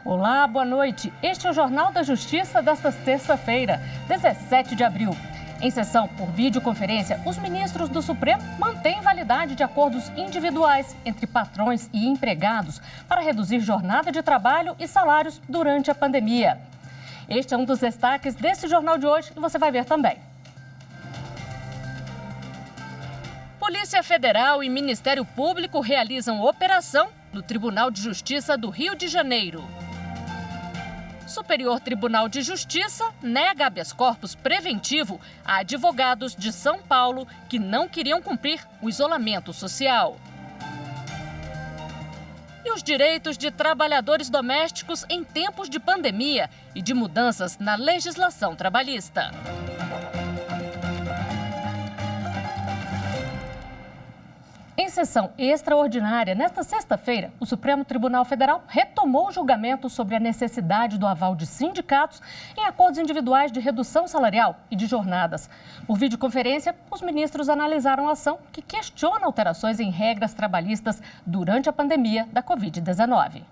Olá, boa noite. Este é o Jornal da Justiça desta terça-feira, 17 de abril. Em sessão por videoconferência, os ministros do Supremo mantêm validade de acordos individuais entre patrões e empregados para reduzir jornada de trabalho e salários durante a pandemia. Este é um dos destaques desse jornal de hoje e você vai ver também. Polícia Federal e Ministério Público realizam operação no Tribunal de Justiça do Rio de Janeiro. Superior Tribunal de Justiça nega habeas corpus preventivo a advogados de São Paulo que não queriam cumprir o isolamento social. E os direitos de trabalhadores domésticos em tempos de pandemia e de mudanças na legislação trabalhista. Em sessão extraordinária, nesta sexta-feira, o Supremo Tribunal Federal retomou o julgamento sobre a necessidade do aval de sindicatos em acordos individuais de redução salarial e de jornadas. Por videoconferência, os ministros analisaram a ação que questiona alterações em regras trabalhistas durante a pandemia da Covid-19.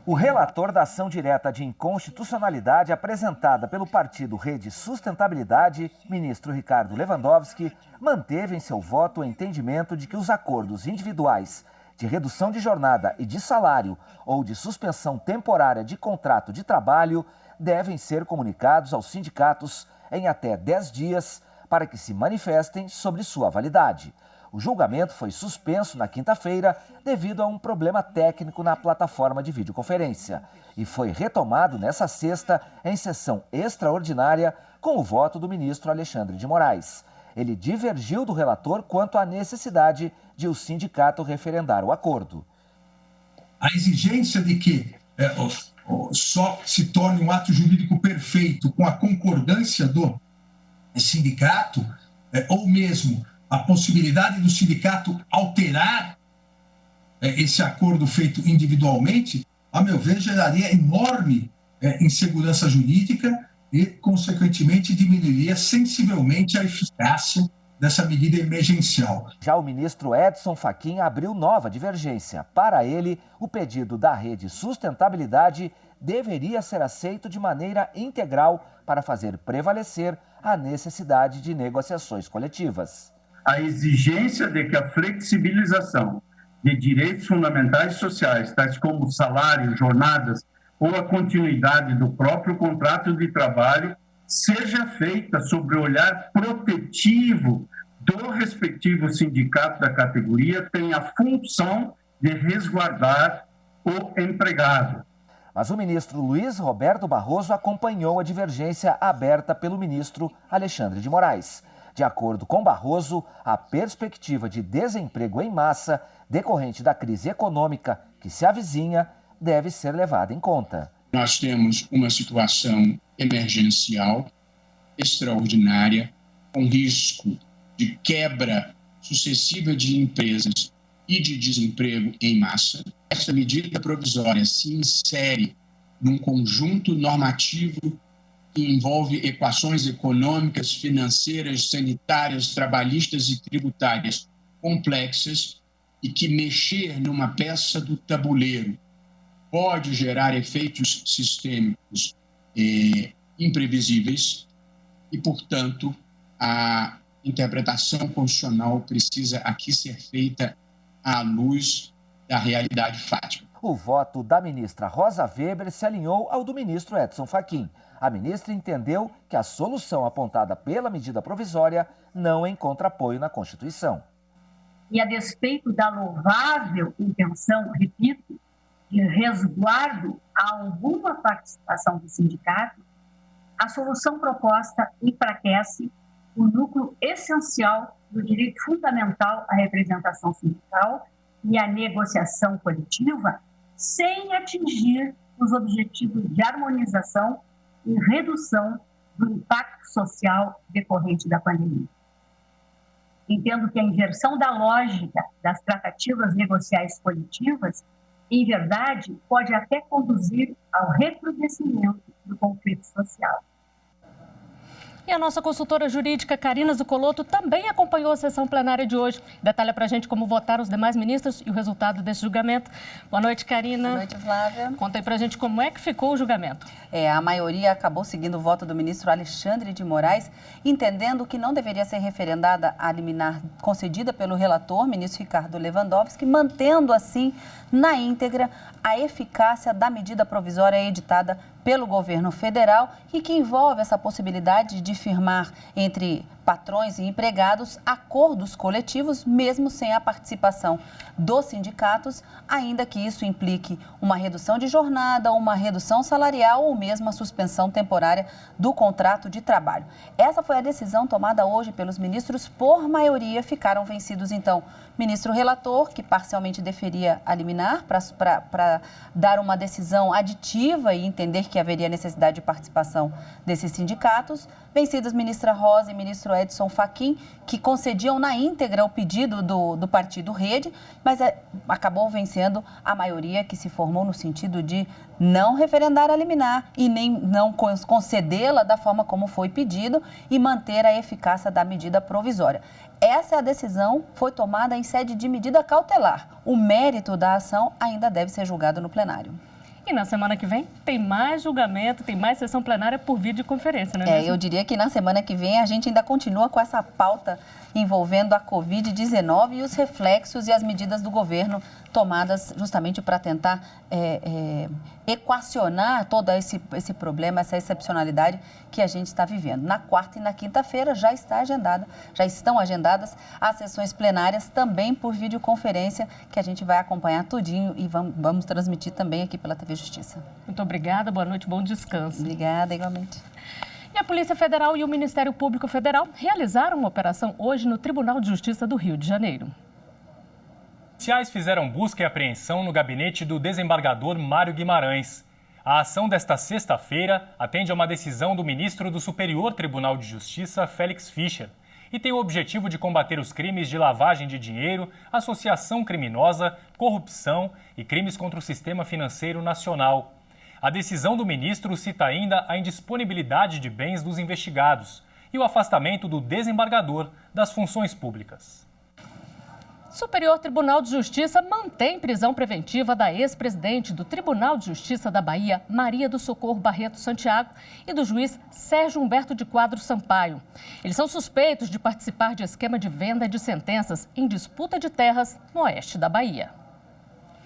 O relator da ação direta de inconstitucionalidade apresentada pelo partido Rede Sustentabilidade, ministro Ricardo Lewandowski, manteve em seu voto o entendimento de que os acordos individuais de redução de jornada e de salário ou de suspensão temporária de contrato de trabalho devem ser comunicados aos sindicatos em até 10 dias para que se manifestem sobre sua validade. O julgamento foi suspenso na quinta-feira devido a um problema técnico na plataforma de videoconferência e foi retomado nesta sexta em sessão extraordinária com o voto do ministro Alexandre de Moraes. Ele divergiu do relator quanto à necessidade de o sindicato referendar o acordo. A exigência de que só se torne um ato jurídico perfeito com a concordância do sindicato ou mesmo a possibilidade do sindicato alterar esse acordo feito individualmente, a meu ver, geraria enorme insegurança jurídica e, consequentemente, diminuiria sensivelmente a eficácia dessa medida emergencial. Já o ministro Edson Fachin abriu nova divergência. Para ele, o pedido da Rede Sustentabilidade deveria ser aceito de maneira integral para fazer prevalecer a necessidade de negociações coletivas. A exigência de que a flexibilização de direitos fundamentais sociais, tais como salário, jornadas ou a continuidade do próprio contrato de trabalho, seja feita sobre o olhar protetivo do respectivo sindicato da categoria, tem a função de resguardar o empregado. Mas o ministro Luiz Roberto Barroso acompanhou a divergência aberta pelo ministro Alexandre de Moraes. De acordo com Barroso, a perspectiva de desemprego em massa decorrente da crise econômica que se avizinha deve ser levada em conta. Nós temos uma situação emergencial, extraordinária, com risco de quebra sucessiva de empresas e de desemprego em massa. Esta medida provisória se insere num conjunto normativo que envolve equações econômicas, financeiras, sanitárias, trabalhistas e tributárias complexas e que mexer numa peça do tabuleiro pode gerar efeitos sistêmicos imprevisíveis e, portanto, a interpretação constitucional precisa aqui ser feita à luz da realidade fática. O voto da ministra Rosa Weber se alinhou ao do ministro Edson Fachin. A ministra entendeu que a solução apontada pela medida provisória não encontra apoio na Constituição. E a despeito da louvável intenção, repito, de resguardo a alguma participação do sindicato, a solução proposta enfraquece o núcleo essencial do direito fundamental à representação sindical e à negociação coletiva, sem atingir os objetivos de harmonização e redução do impacto social decorrente da pandemia. Entendo que a inversão da lógica das tratativas negociais coletivas, em verdade, pode até conduzir ao recrudescimento do conflito social. E a nossa consultora jurídica, Karina Zuccolotto, também acompanhou a sessão plenária de hoje. Detalha pra gente como votaram os demais ministros e o resultado desse julgamento. Boa noite, Karina. Boa noite, Flávia. Conta aí pra gente como é que ficou o julgamento. A maioria acabou seguindo o voto do ministro Alexandre de Moraes, entendendo que não deveria ser referendada a liminar concedida pelo relator, ministro Ricardo Lewandowski, mantendo assim, na íntegra, a eficácia da medida provisória editada pelo governo federal e que envolve essa possibilidade de firmar entre patrões e empregados acordos coletivos, mesmo sem a participação dos sindicatos, ainda que isso implique uma redução de jornada, uma redução salarial ou mesmo a suspensão temporária do contrato de trabalho. Essa foi a decisão tomada hoje pelos ministros, por maioria ficaram vencidos, então, ministro relator, que parcialmente deferia a liminar para dar uma decisão aditiva e entender que haveria necessidade de participação desses sindicatos. Vencidos ministra Rosa e ministro Edson Fachin, que concediam na íntegra o pedido do partido Rede, mas acabou vencendo a maioria que se formou no sentido de não referendar a liminar e nem não concedê-la da forma como foi pedido e manter a eficácia da medida provisória. Essa é a decisão, foi tomada em sede de medida cautelar. O mérito da ação ainda deve ser julgado no plenário. E na semana que vem tem mais julgamento, tem mais sessão plenária por videoconferência, não é mesmo? Eu diria que na semana que vem a gente ainda continua com essa pauta envolvendo a Covid-19 e os reflexos e as medidas do governo tomadas justamente para tentar equacionar todo esse problema, essa excepcionalidade que a gente está vivendo. Na quarta e na quinta-feira já estão agendadas as sessões plenárias também por videoconferência, que a gente vai acompanhar tudinho e vamos transmitir também aqui pela TV Justiça. Muito obrigada, boa noite, bom descanso. Obrigada, igualmente. E a Polícia Federal e o Ministério Público Federal realizaram uma operação hoje no Tribunal de Justiça do Rio de Janeiro. Policiais fizeram busca e apreensão no gabinete do desembargador Mário Guimarães. A ação desta sexta-feira atende a uma decisão do ministro do Superior Tribunal de Justiça, Félix Fischer, e tem o objetivo de combater os crimes de lavagem de dinheiro, associação criminosa, corrupção e crimes contra o sistema financeiro nacional. A decisão do ministro cita ainda a indisponibilidade de bens dos investigados e o afastamento do desembargador das funções públicas. Superior Tribunal de Justiça mantém prisão preventiva da ex-presidente do Tribunal de Justiça da Bahia, Maria do Socorro Barreto Santiago, e do juiz Sérgio Humberto de Quadros Sampaio. Eles são suspeitos de participar de esquema de venda de sentenças em disputa de terras no oeste da Bahia.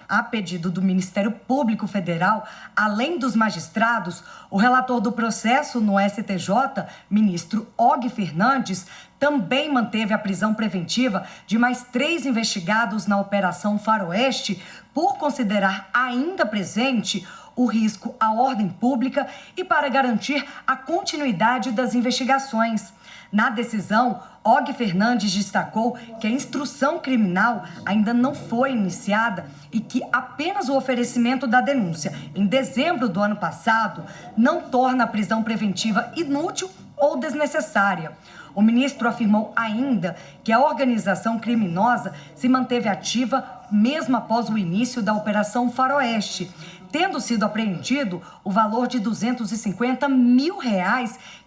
A pedido do Ministério Público Federal, além dos magistrados, o relator do processo no STJ, ministro Og Fernandes, também manteve a prisão preventiva de mais 3 investigados na Operação Faroeste por considerar ainda presente o risco à ordem pública e para garantir a continuidade das investigações. Na decisão, Og Fernandes destacou que a instrução criminal ainda não foi iniciada e que apenas o oferecimento da denúncia em dezembro do ano passado não torna a prisão preventiva inútil ou desnecessária. O ministro afirmou ainda que a organização criminosa se manteve ativa mesmo após o início da Operação Faroeste, tendo sido apreendido o valor de R$250 mil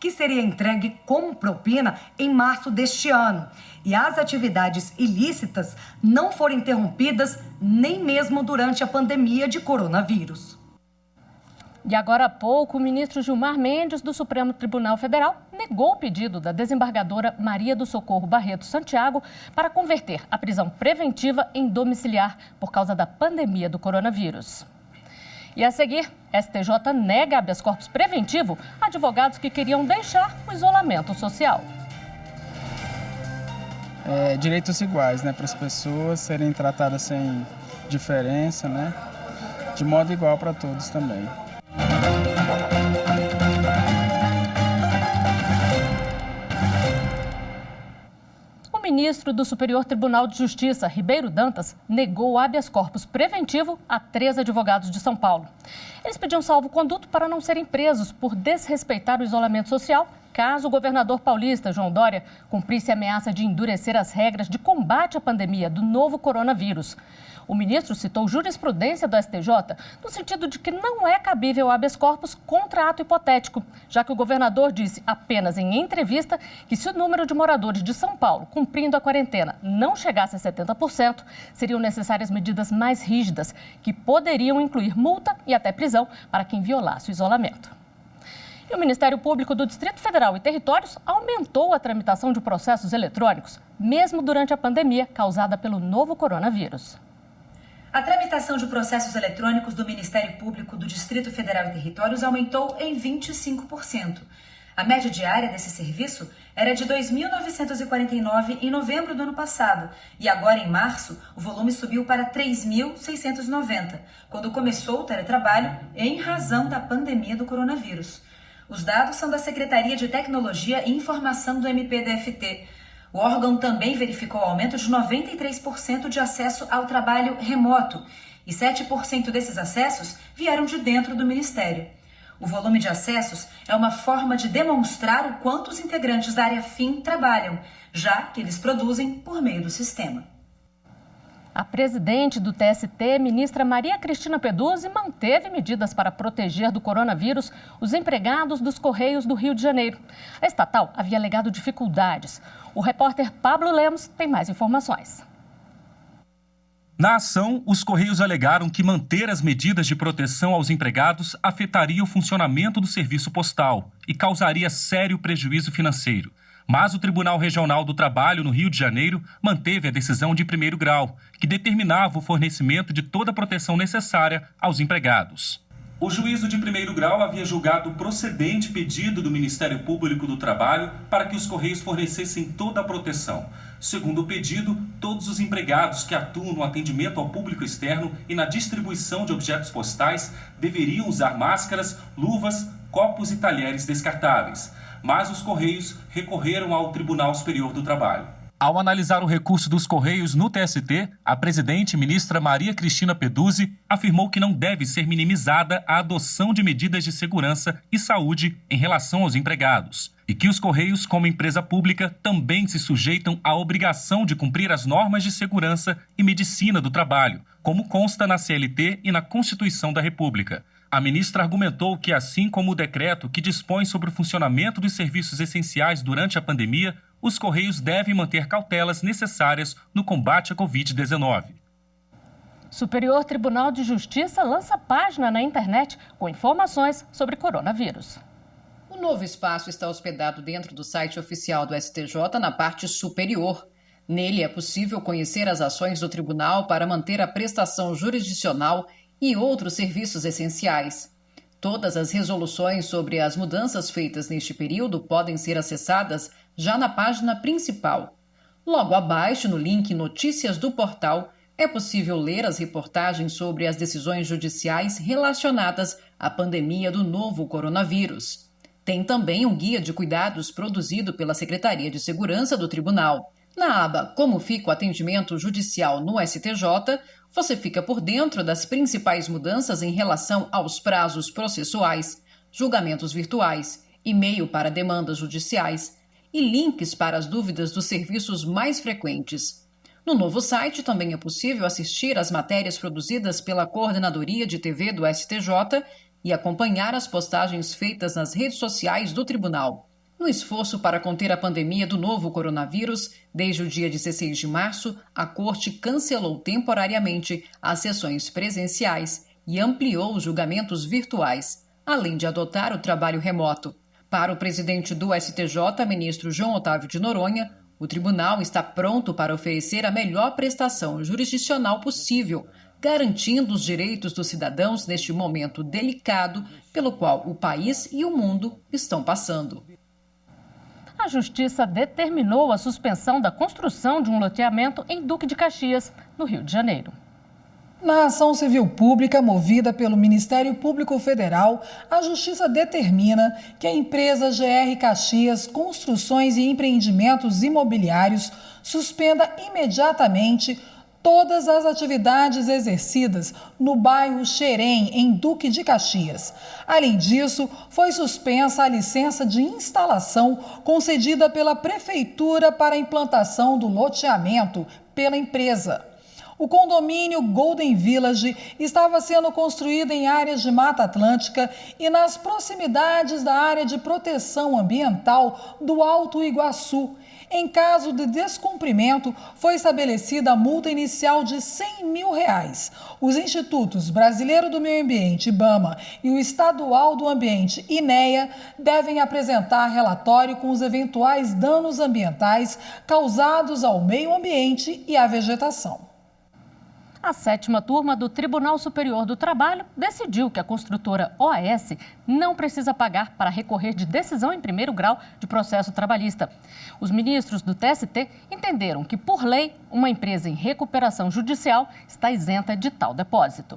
que seria entregue como propina em março deste ano. E as atividades ilícitas não foram interrompidas nem mesmo durante a pandemia de coronavírus. E agora há pouco, o ministro Gilmar Mendes, do Supremo Tribunal Federal, negou o pedido da desembargadora Maria do Socorro Barreto Santiago para converter a prisão preventiva em domiciliar por causa da pandemia do coronavírus. E a seguir, STJ nega habeas corpus preventivo a advogados que queriam deixar o isolamento social. Direitos iguais, né, para as pessoas serem tratadas sem diferença, né, de modo igual para todos também. O ministro do Superior Tribunal de Justiça, Ribeiro Dantas, negou o habeas corpus preventivo a 3 advogados de São Paulo. Eles pediam salvo-conduto para não serem presos por desrespeitar o isolamento social, caso o governador paulista, João Dória, cumprisse a ameaça de endurecer as regras de combate à pandemia do novo coronavírus. O ministro citou jurisprudência do STJ no sentido de que não é cabível habeas corpus contra ato hipotético, já que o governador disse apenas em entrevista que se o número de moradores de São Paulo cumprindo a quarentena não chegasse a 70%, seriam necessárias medidas mais rígidas, que poderiam incluir multa e até prisão para quem violasse o isolamento. E o Ministério Público do Distrito Federal e Territórios aumentou a tramitação de processos eletrônicos, mesmo durante a pandemia causada pelo novo coronavírus. A tramitação de processos eletrônicos do Ministério Público do Distrito Federal e Territórios aumentou em 25%. A média diária desse serviço era de 2.949 em novembro do ano passado e agora, em março, o volume subiu para 3.690, quando começou o teletrabalho em razão da pandemia do coronavírus. Os dados são da Secretaria de Tecnologia e Informação do MPDFT. O órgão também verificou aumento de 93% de acesso ao trabalho remoto e 7% desses acessos vieram de dentro do Ministério. O volume de acessos é uma forma de demonstrar o quanto os integrantes da área FIM trabalham, já que eles produzem por meio do sistema. A presidente do TST, ministra Maria Cristina Peduzzi, manteve medidas para proteger do coronavírus os empregados dos Correios do Rio de Janeiro. A estatal havia alegado dificuldades. O repórter Pablo Lemos tem mais informações. Na ação, os Correios alegaram que manter as medidas de proteção aos empregados afetaria o funcionamento do serviço postal e causaria sério prejuízo financeiro. Mas o Tribunal Regional do Trabalho, no Rio de Janeiro, manteve a decisão de primeiro grau, que determinava o fornecimento de toda a proteção necessária aos empregados. O juízo de primeiro grau havia julgado procedente pedido do Ministério Público do Trabalho para que os Correios fornecessem toda a proteção. Segundo o pedido, todos os empregados que atuam no atendimento ao público externo e na distribuição de objetos postais deveriam usar máscaras, luvas, copos e talheres descartáveis. Mas os Correios recorreram ao Tribunal Superior do Trabalho. Ao analisar o recurso dos Correios no TST, a presidente ministra Maria Cristina Peduzzi afirmou que não deve ser minimizada a adoção de medidas de segurança e saúde em relação aos empregados e que os Correios, como empresa pública, também se sujeitam à obrigação de cumprir as normas de segurança e medicina do trabalho, como consta na CLT e na Constituição da República. A ministra argumentou que, assim como o decreto que dispõe sobre o funcionamento dos serviços essenciais durante a pandemia, os Correios devem manter cautelas necessárias no combate à Covid-19. Superior Tribunal de Justiça lança página na internet com informações sobre coronavírus. O novo espaço está hospedado dentro do site oficial do STJ na parte superior. Nele é possível conhecer as ações do tribunal para manter a prestação jurisdicional e outros serviços essenciais. Todas as resoluções sobre as mudanças feitas neste período podem ser acessadas já na página principal. Logo abaixo, no link Notícias do portal, é possível ler as reportagens sobre as decisões judiciais relacionadas à pandemia do novo coronavírus. Tem também um guia de cuidados produzido pela Secretaria de Segurança do Tribunal. Na aba Como fica o atendimento judicial no STJ, você fica por dentro das principais mudanças em relação aos prazos processuais, julgamentos virtuais, e-mail para demandas judiciais e links para as dúvidas dos serviços mais frequentes. No novo site também é possível assistir às matérias produzidas pela Coordenadoria de TV do STJ e acompanhar as postagens feitas nas redes sociais do Tribunal. No esforço para conter a pandemia do novo coronavírus, desde o dia 16 de março, a Corte cancelou temporariamente as sessões presenciais e ampliou os julgamentos virtuais, além de adotar o trabalho remoto. Para o presidente do STJ, ministro João Otávio de Noronha, o tribunal está pronto para oferecer a melhor prestação jurisdicional possível, garantindo os direitos dos cidadãos neste momento delicado pelo qual o país e o mundo estão passando. A Justiça determinou a suspensão da construção de um loteamento em Duque de Caxias, no Rio de Janeiro. Na ação civil pública movida pelo Ministério Público Federal, a Justiça determina que a empresa GR Caxias Construções e Empreendimentos Imobiliários suspenda imediatamente todas as atividades exercidas no bairro Xerém, em Duque de Caxias. Além disso, foi suspensa a licença de instalação concedida pela Prefeitura para a implantação do loteamento pela empresa. O condomínio Golden Village estava sendo construído em áreas de Mata Atlântica e nas proximidades da área de proteção ambiental do Alto Iguaçu. Em caso de descumprimento, foi estabelecida a multa inicial de R$100 mil. Os institutos Brasileiro do Meio Ambiente, IBAMA, e o Estadual do Ambiente, INEA, devem apresentar relatório com os eventuais danos ambientais causados ao meio ambiente e à vegetação. A 7ª turma do Tribunal Superior do Trabalho decidiu que a construtora OAS não precisa pagar para recorrer de decisão em primeiro grau de processo trabalhista. Os ministros do TST entenderam que, por lei, uma empresa em recuperação judicial está isenta de tal depósito.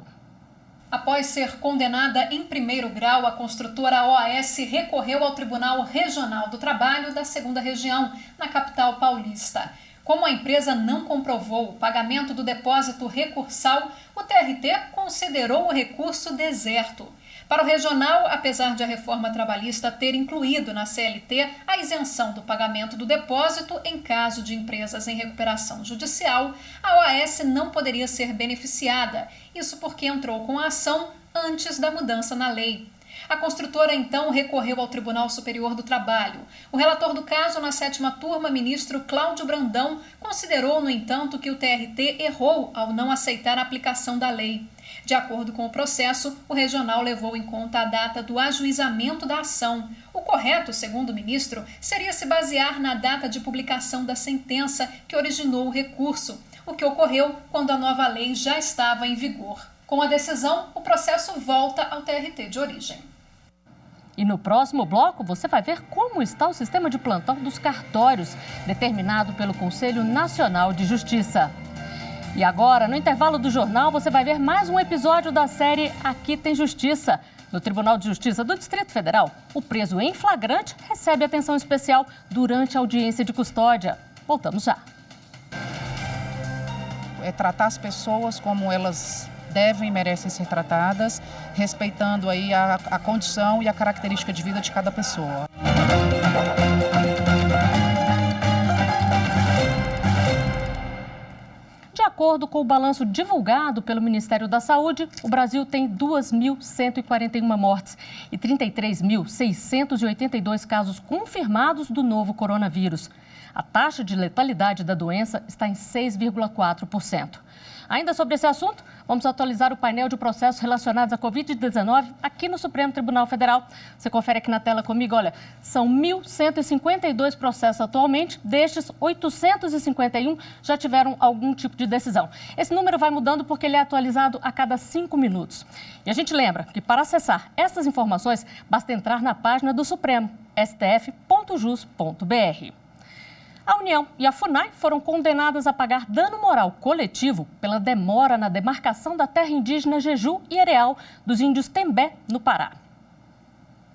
Após ser condenada em primeiro grau, a construtora OAS recorreu ao Tribunal Regional do Trabalho da 2ª Região, na capital paulista. Como a empresa não comprovou o pagamento do depósito recursal, o TRT considerou o recurso deserto. Para o regional, apesar de a reforma trabalhista ter incluído na CLT a isenção do pagamento do depósito em caso de empresas em recuperação judicial, a OAS não poderia ser beneficiada, isso porque entrou com a ação antes da mudança na lei. A construtora, então, recorreu ao Tribunal Superior do Trabalho. O relator do caso na 7ª turma, ministro Cláudio Brandão, considerou, no entanto, que o TRT errou ao não aceitar a aplicação da lei. De acordo com o processo, o regional levou em conta a data do ajuizamento da ação. O correto, segundo o ministro, seria se basear na data de publicação da sentença que originou o recurso, o que ocorreu quando a nova lei já estava em vigor. Com a decisão, o processo volta ao TRT de origem. E no próximo bloco, você vai ver como está o sistema de plantão dos cartórios, determinado pelo Conselho Nacional de Justiça. E agora, no intervalo do jornal, você vai ver mais um episódio da série Aqui Tem Justiça. No Tribunal de Justiça do Distrito Federal, o preso em flagrante recebe atenção especial durante a audiência de custódia. Voltamos já. É tratar as pessoas como elas devem e merecem ser tratadas, respeitando aí a condição e a característica de vida de cada pessoa. De acordo com o balanço divulgado pelo Ministério da Saúde, o Brasil tem 2.141 mortes e 33.682 casos confirmados do novo coronavírus. A taxa de letalidade da doença está em 6,4%. Ainda sobre esse assunto, vamos atualizar o painel de processos relacionados à Covid-19 aqui no Supremo Tribunal Federal. Você confere aqui na tela comigo, olha, são 1.152 processos atualmente, destes 851 já tiveram algum tipo de decisão. Esse número vai mudando porque ele é atualizado a cada 5 minutos. E a gente lembra que para acessar essas informações, basta entrar na página do Supremo, stf.jus.br. A União e a FUNAI foram condenadas a pagar dano moral coletivo pela demora na demarcação da terra indígena Jeju e Areal dos índios Tembé, no Pará.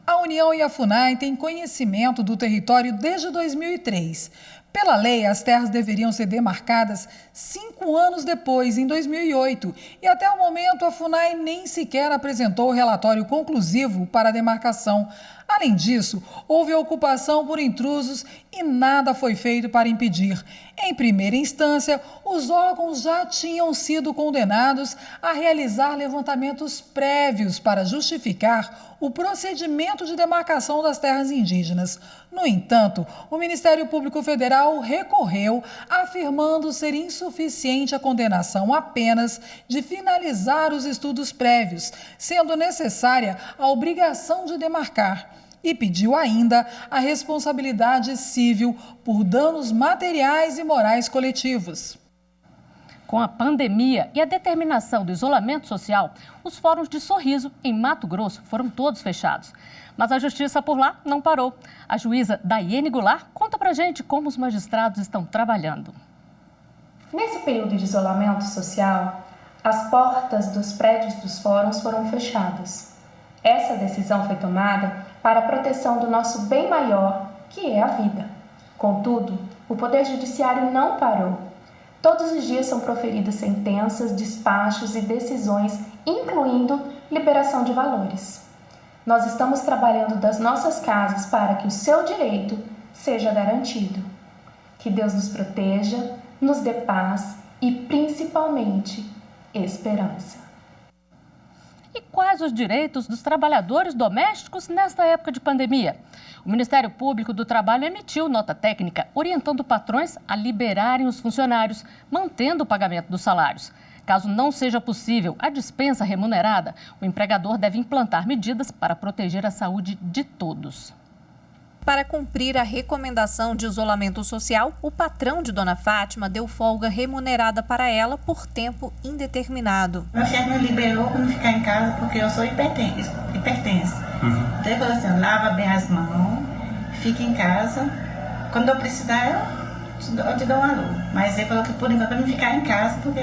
A União e a FUNAI têm conhecimento do território desde 2003. Pela lei, as terras deveriam ser demarcadas 5 anos depois, em 2008. E até o momento, a FUNAI nem sequer apresentou o relatório conclusivo para a demarcação. Além disso, houve ocupação por intrusos e nada foi feito para impedir. Em primeira instância, os órgãos já tinham sido condenados a realizar levantamentos prévios para justificar o procedimento de demarcação das terras indígenas. No entanto, o Ministério Público Federal recorreu, afirmando ser insuficiente a condenação apenas de finalizar os estudos prévios, sendo necessária a obrigação de demarcar. E pediu ainda a responsabilidade civil por danos materiais e morais coletivos. Com a pandemia e a determinação do isolamento social, os fóruns de Sorriso, em Mato Grosso, foram todos fechados. Mas a justiça por lá não parou. A juíza Daiane Goulart conta pra gente como os magistrados estão trabalhando. Nesse período de isolamento social, as portas dos prédios dos fóruns foram fechadas. Essa decisão foi tomada para a proteção do nosso bem maior, que é a vida. Contudo, o Poder Judiciário não parou. Todos os dias são proferidas sentenças, despachos e decisões, incluindo liberação de valores. Nós estamos trabalhando das nossas casas para que o seu direito seja garantido. Que Deus nos proteja, nos dê paz e, principalmente, esperança. E quais os direitos dos trabalhadores domésticos nesta época de pandemia? O Ministério Público do Trabalho emitiu nota técnica orientando patrões a liberarem os funcionários, mantendo o pagamento dos salários. Caso não seja possível a dispensa remunerada, o empregador deve implantar medidas para proteger a saúde de todos. Para cumprir a recomendação de isolamento social, o patrão de Dona Fátima deu folga remunerada para ela por tempo indeterminado. Meu chefe me liberou para não ficar em casa porque eu sou hipertensa. Então ele falou assim, lava bem as mãos, fica em casa. Quando eu precisar, eu te dou um alô. Mas ele falou que por enquanto eu não ficar em casa porque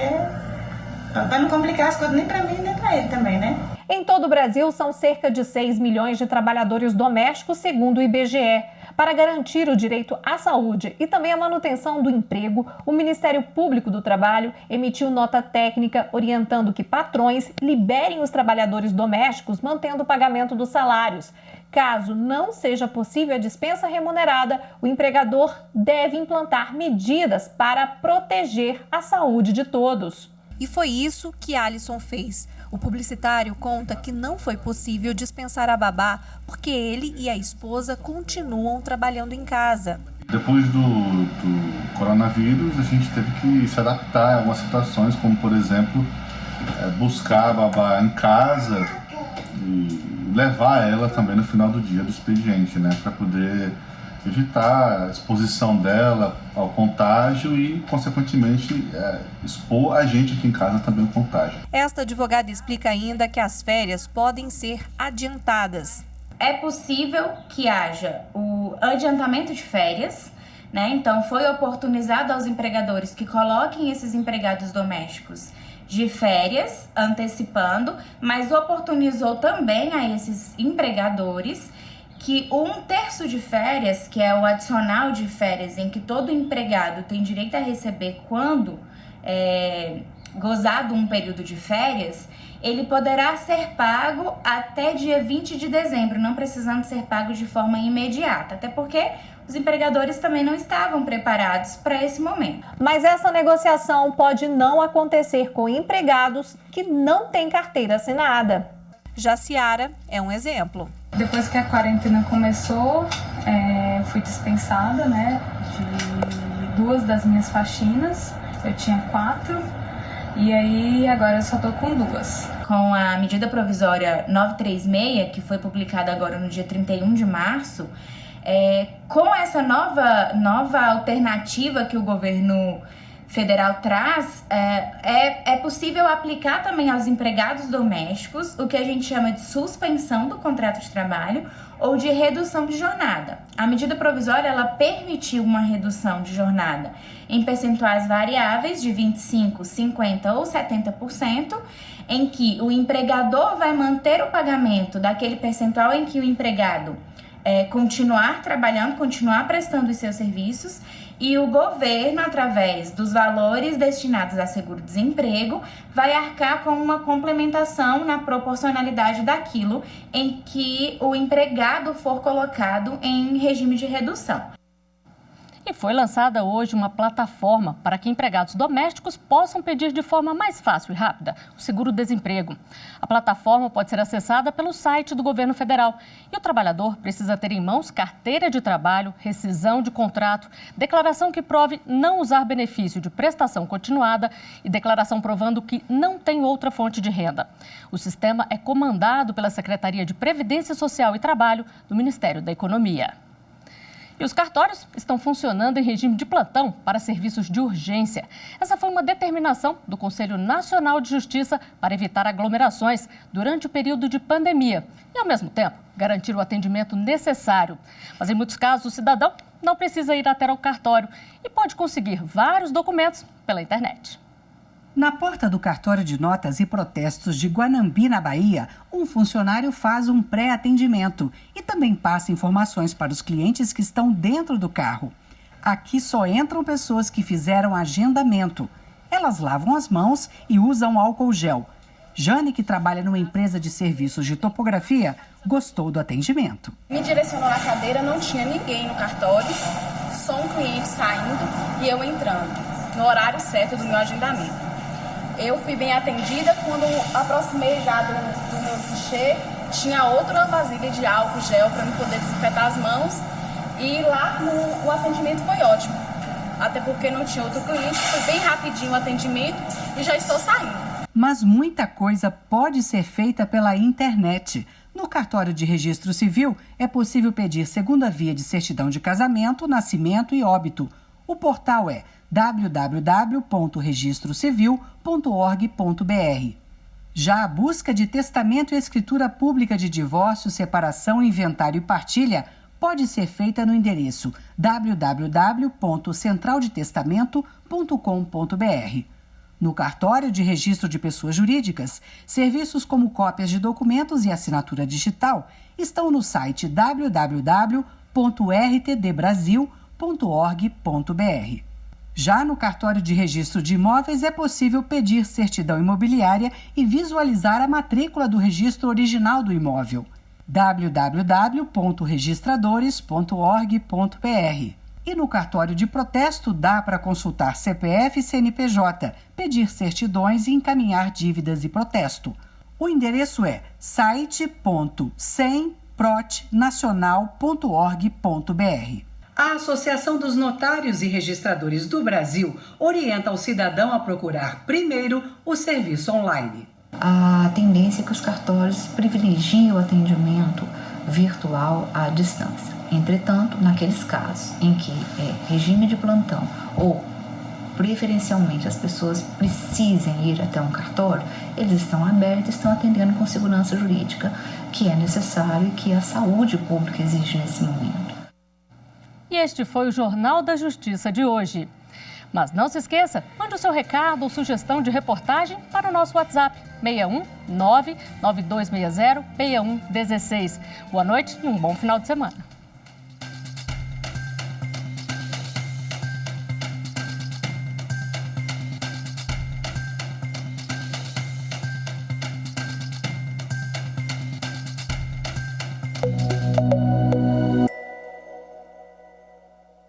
para não complicar as coisas nem para mim nem para ele também, né? Em todo o Brasil, são cerca de 6 milhões de trabalhadores domésticos, segundo o IBGE. Para garantir o direito à saúde e também a manutenção do emprego, o Ministério Público do Trabalho emitiu nota técnica orientando que patrões liberem os trabalhadores domésticos, mantendo o pagamento dos salários. Caso não seja possível a dispensa remunerada, o empregador deve implantar medidas para proteger a saúde de todos. E foi isso que Alisson fez. O publicitário conta que não foi possível dispensar a babá porque ele e a esposa continuam trabalhando em casa. Depois do coronavírus, a gente teve que se adaptar a algumas situações, como, por exemplo, buscar a babá em casa e levar ela também no final do dia do expediente, né, para poder evitar a exposição dela ao contágio e, consequentemente, expor a gente aqui em casa também ao contágio. Esta advogada explica ainda que as férias podem ser adiantadas. É possível que haja o adiantamento de férias, né? Então, foi oportunizado aos empregadores que coloquem esses empregados domésticos de férias, antecipando, mas oportunizou também a esses empregadores que 1/3 de férias, que é o adicional de férias em que todo empregado tem direito a receber quando gozado um período de férias, ele poderá ser pago até dia 20 de dezembro, não precisando ser pago de forma imediata, até porque os empregadores também não estavam preparados para esse momento. Mas essa negociação pode não acontecer com empregados que não têm carteira assinada. Jaciara é um exemplo. Depois que a quarentena começou, fui dispensada, né, de 2 das minhas faxinas. Eu tinha 4 e aí agora eu só tô com 2. Com a medida provisória 936, que foi publicada agora no dia 31 de março, com essa nova alternativa que o governo federal traz, é possível aplicar também aos empregados domésticos o que a gente chama de suspensão do contrato de trabalho ou de redução de jornada. A medida provisória, ela permitiu uma redução de jornada em percentuais variáveis de 25%, 50% ou 70%, em que o empregador vai manter o pagamento daquele percentual em que o empregado continuar trabalhando, continuar prestando os seus serviços, e o governo, através dos valores destinados a seguro-desemprego, vai arcar com uma complementação na proporcionalidade daquilo em que o empregado for colocado em regime de redução. E foi lançada hoje uma plataforma para que empregados domésticos possam pedir de forma mais fácil e rápida o seguro-desemprego. A plataforma pode ser acessada pelo site do governo federal e o trabalhador precisa ter em mãos carteira de trabalho, rescisão de contrato, declaração que prove não usar benefício de prestação continuada e declaração provando que não tem outra fonte de renda. O sistema é comandado pela Secretaria de Previdência Social e Trabalho do Ministério da Economia. E os cartórios estão funcionando em regime de plantão para serviços de urgência. Essa foi uma determinação do Conselho Nacional de Justiça para evitar aglomerações durante o período de pandemia e, ao mesmo tempo, garantir o atendimento necessário. Mas, em muitos casos, o cidadão não precisa ir até o cartório e pode conseguir vários documentos pela internet. Na porta do cartório de notas e protestos de Guanambi, na Bahia, um funcionário faz um pré-atendimento e também passa informações para os clientes que estão dentro do carro. Aqui só entram pessoas que fizeram agendamento. Elas lavam as mãos e usam álcool gel. Jane, que trabalha numa empresa de serviços de topografia, gostou do atendimento. Me direcionou na cadeira, não tinha ninguém no cartório, só um cliente saindo e eu entrando. no horário certo do meu agendamento. Eu fui bem atendida. Quando aproximei já do meu guichê, tinha outra vasilha de álcool gel para eu poder desinfetar as mãos. E lá o atendimento foi ótimo. Até porque não tinha outro cliente, foi bem rapidinho o atendimento e já estou saindo. Mas muita coisa pode ser feita pela internet. No cartório de registro civil, é possível pedir segunda via de certidão de casamento, nascimento e óbito. O portal é www.registrocivil.org.br. Já a busca de testamento e escritura pública de divórcio, separação, inventário e partilha pode ser feita no endereço www.centraldetestamento.com.br. No cartório de registro de pessoas jurídicas, serviços como cópias de documentos e assinatura digital estão no site www.rtdbrasil.org.br. Já no cartório de registro de imóveis é possível pedir certidão imobiliária e visualizar a matrícula do registro original do imóvel. www.registradores.org.br. E no cartório de protesto dá para consultar CPF e CNPJ, pedir certidões e encaminhar dívidas e protesto. O endereço é site.semprotnacional.org.br. A Associação dos Notários e Registradores do Brasil orienta o cidadão a procurar primeiro o serviço online. A tendência é que os cartórios privilegiem o atendimento virtual à distância. Entretanto, naqueles casos em que é regime de plantão ou preferencialmente as pessoas precisem ir até um cartório, eles estão abertos, estão atendendo com segurança jurídica, que é necessário e que a saúde pública exige nesse momento. E este foi o Jornal da Justiça de hoje. Mas não se esqueça, mande o seu recado ou sugestão de reportagem para o nosso WhatsApp, 61 99260 6116. Boa noite e um bom final de semana.